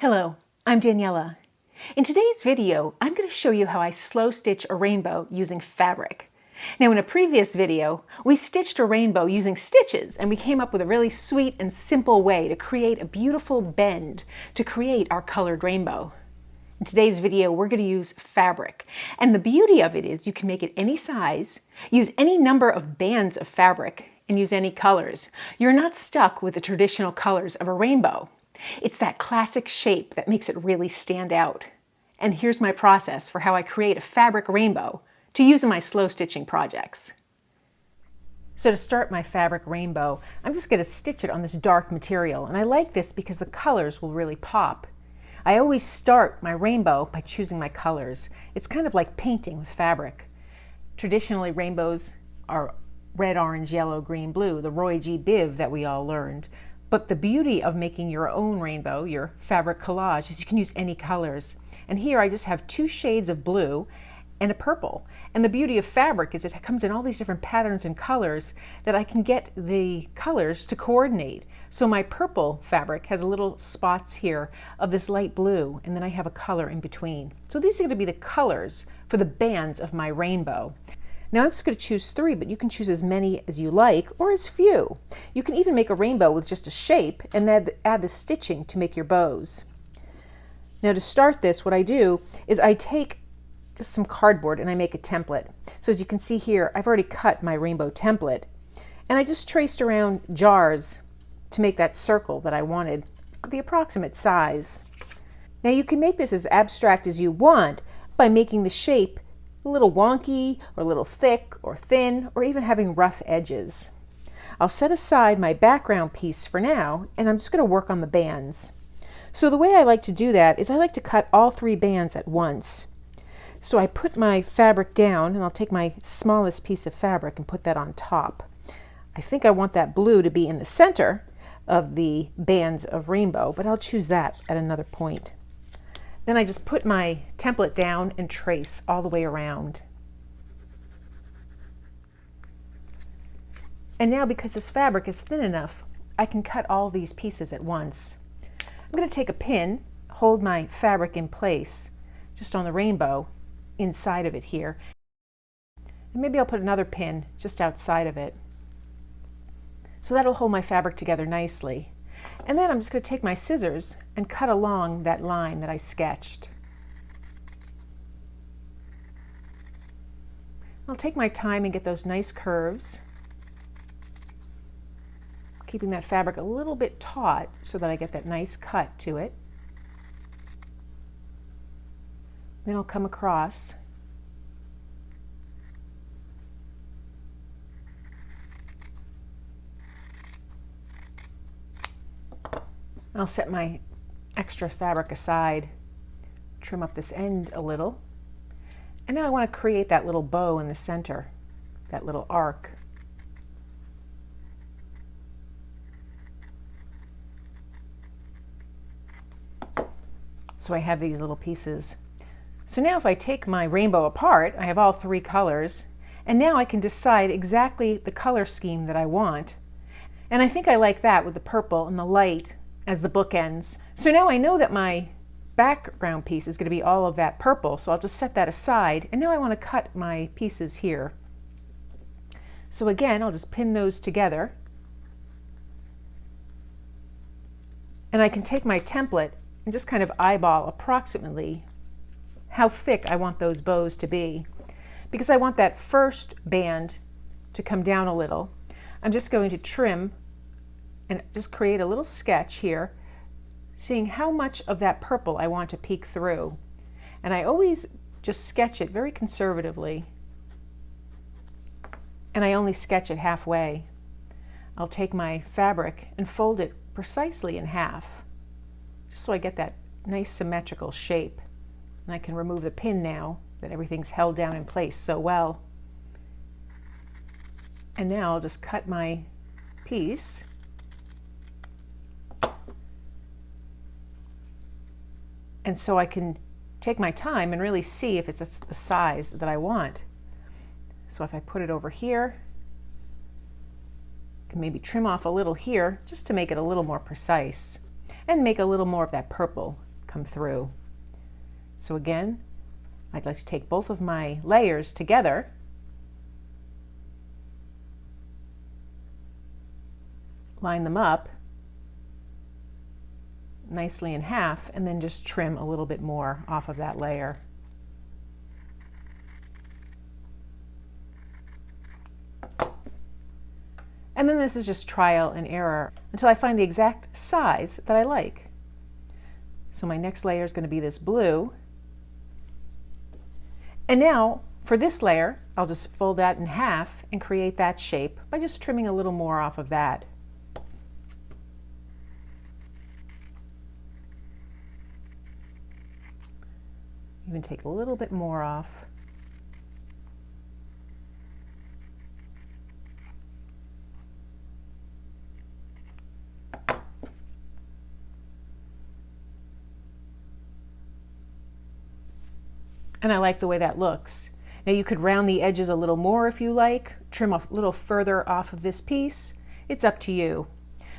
Hello, I'm Daniela. In today's video, I'm going to show you how I slow stitch a rainbow using fabric. Now, in a previous video, we stitched a rainbow using stitches, and we came up with a really sweet and simple way to create a beautiful bend to create our colored rainbow. In today's video, we're going to use fabric. And the beauty of it is you can make it any size, use any number of bands of fabric, and use any colors. You're not stuck with the traditional colors of a rainbow. It's that classic shape that makes it really stand out. And here's my process for how I create a fabric rainbow to use in my slow stitching projects. So to start my fabric rainbow, I'm just going to stitch it on this dark material. And I like this because the colors will really pop. I always start my rainbow by choosing my colors. It's kind of like painting with fabric. Traditionally, rainbows are red, orange, yellow, green, blue, the Roy G. Biv that we all learned. But the beauty of making your own rainbow, your fabric collage, is you can use any colors. And here I just have two shades of blue and a purple. And the beauty of fabric is it comes in all these different patterns and colors that I can get the colors to coordinate. So my purple fabric has little spots here of this light blue, and then I have a color in between. So these are going to be the colors for the bands of my rainbow. Now I'm just going to choose 3, but you can choose as many as you like or as few. You can even make a rainbow with just a shape and then add the stitching to make your bows. Now to start this, what I do is I take just some cardboard and I make a template. So as you can see here, I've already cut my rainbow template, and I just traced around jars to make that circle that I wanted, the approximate size. Now you can make this as abstract as you want by making the shape a little wonky or a little thick or thin or even having rough edges. I'll set aside my background piece for now, and I'm just going to work on the bands. So the way I like to do that is I like to cut all 3 bands at once. So I put my fabric down, and I'll take my smallest piece of fabric and put that on top. I think I want that blue to be in the center of the bands of rainbow, but I'll choose that at another point. Then I just put my template down and trace all the way around. And now, because this fabric is thin enough, I can cut all these pieces at once. I'm going to take a pin, hold my fabric in place just on the rainbow inside of it here. And maybe I'll put another pin just outside of it. So that'll hold my fabric together nicely. And then I'm just going to take my scissors and cut along that line that I sketched. I'll take my time and get those nice curves, keeping that fabric a little bit taut so that I get that nice cut to it. Then I'll come across I'll set my extra fabric aside, trim up this end a little, and now I want to create that little bow in the center, that little arc. So I have these little pieces. So now if I take my rainbow apart, I have all 3 colors, and now I can decide exactly the color scheme that I want. And I think I like that with the purple and the light as the bookends. So now I know that my background piece is going to be all of that purple, so I'll just set that aside, and now I want to cut my pieces here. So again, I'll just pin those together, and I can take my template and just kind of eyeball approximately how thick I want those bows to be. Because I want that first band to come down a little, I'm just going to trim and just create a little sketch here, seeing how much of that purple I want to peek through. And I always just sketch it very conservatively, and I only sketch it halfway. I'll take my fabric and fold it precisely in half, just so I get that nice symmetrical shape. And I can remove the pin now that everything's held down in place so well. And now I'll just cut my piece. And so I can take my time and really see if it's the size that I want. So if I put it over here, I can maybe trim off a little here just to make it a little more precise and make a little more of that purple come through. So again, I'd like to take both of my layers together, line them up nicely in half, and then just trim a little bit more off of that layer. And then this is just trial and error until I find the exact size that I like. So my next layer is going to be this blue. And now for this layer, I'll just fold that in half and create that shape by just trimming a little more off of that. Even take a little bit more off. And I like the way that looks. Now you could round the edges a little more if you like, trim a little further off of this piece. It's up to you.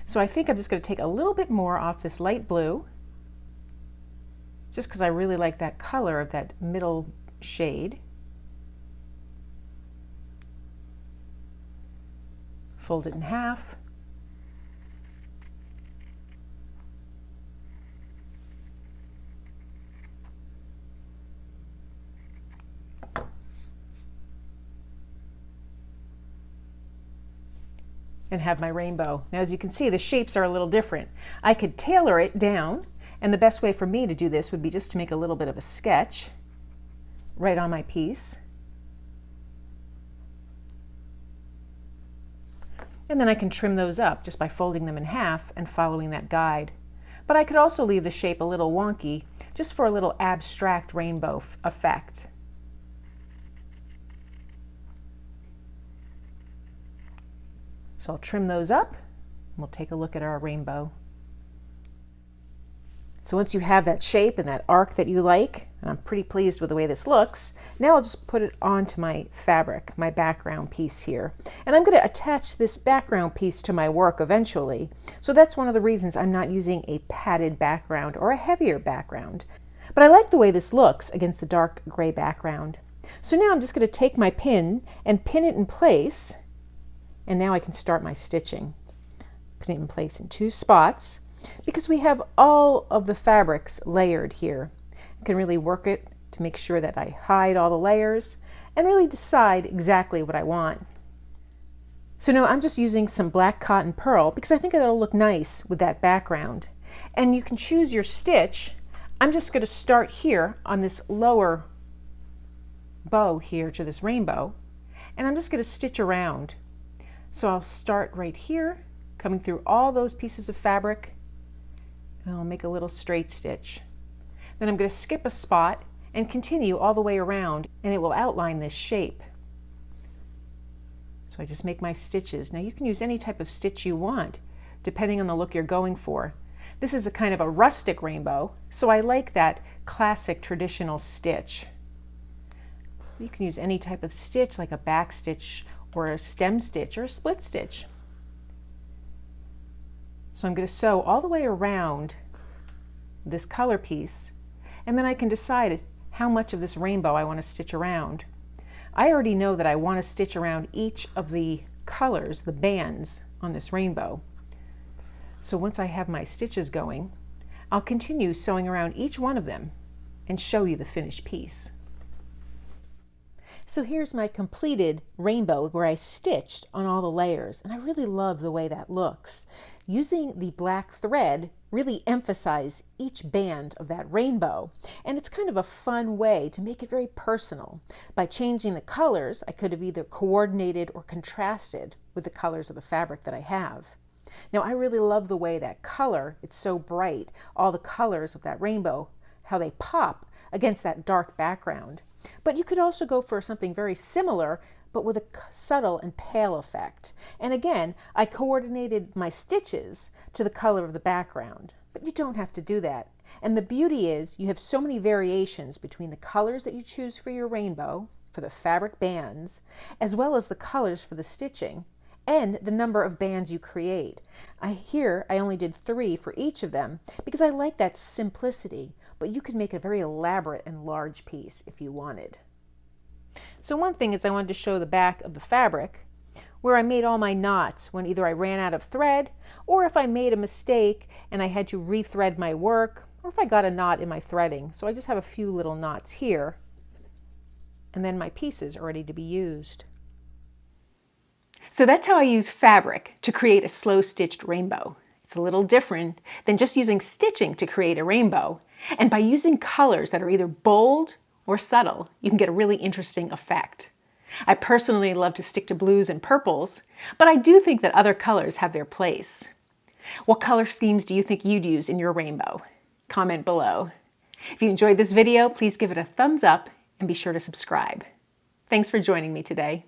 So I think I'm just going to take a little bit more off this light blue, just because I really like that color of that middle shade. Fold it in half. And have my rainbow. Now as you can see, the shapes are a little different. I could tailor it down, and the best way for me to do this would be just to make a little bit of a sketch right on my piece. And then I can trim those up just by folding them in half and following that guide. But I could also leave the shape a little wonky just for a little abstract rainbow effect. So I'll trim those up and we'll take a look at our rainbow. So once you have that shape and that arc that you like, and I'm pretty pleased with the way this looks, now I'll just put it onto my fabric, my background piece here. And I'm going to attach this background piece to my work eventually. So that's one of the reasons I'm not using a padded background or a heavier background. But I like the way this looks against the dark gray background. So now I'm just going to take my pin and pin it in place. And now I can start my stitching. Put it in place in 2 spots because we have all of the fabrics layered here. I can really work it to make sure that I hide all the layers and really decide exactly what I want. So now I'm just using some black cotton pearl because I think that'll look nice with that background. And you can choose your stitch. I'm just going to start here on this lower bow here to this rainbow, and I'm just going to stitch around. So I'll start right here, coming through all those pieces of fabric, and I'll make a little straight stitch. Then I'm going to skip a spot and continue all the way around, and it will outline this shape. So I just make my stitches. Now you can use any type of stitch you want, depending on the look you're going for. This is a kind of a rustic rainbow, so I like that classic traditional stitch. You can use any type of stitch, like a back stitch or a stem stitch or a split stitch. So I'm going to sew all the way around this color piece, and then I can decide how much of this rainbow I want to stitch around. I already know that I want to stitch around each of the colors, the bands on this rainbow. So once I have my stitches going, I'll continue sewing around each one of them and show you the finished piece. So here's my completed rainbow where I stitched on all the layers, and I really love the way that looks. Using the black thread really emphasize each band of that rainbow, and it's kind of a fun way to make it very personal. By changing the colors, I could have either coordinated or contrasted with the colors of the fabric that I have. Now I really love the way that color, it's so bright, all the colors of that rainbow, how they pop against that dark background. But you could also go for something very similar, but with a subtle and pale effect. And again, I coordinated my stitches to the color of the background, but you don't have to do that. And the beauty is you have so many variations between the colors that you choose for your rainbow, for the fabric bands, as well as the colors for the stitching. and the number of bands you create. Here I only did 3 for each of them because I like that simplicity, but you could make a very elaborate and large piece if you wanted. So one thing is I wanted to show the back of the fabric where I made all my knots when either I ran out of thread or if I made a mistake and I had to rethread my work, or if I got a knot in my threading. So I just have a few little knots here, and then my pieces are ready to be used. So that's how I use fabric to create a slow stitched rainbow. It's a little different than just using stitching to create a rainbow. And by using colors that are either bold or subtle, you can get a really interesting effect. I personally love to stick to blues and purples, but I do think that other colors have their place. What color schemes do you think you'd use in your rainbow? Comment below. If you enjoyed this video, please give it a thumbs up and be sure to subscribe. Thanks for joining me today.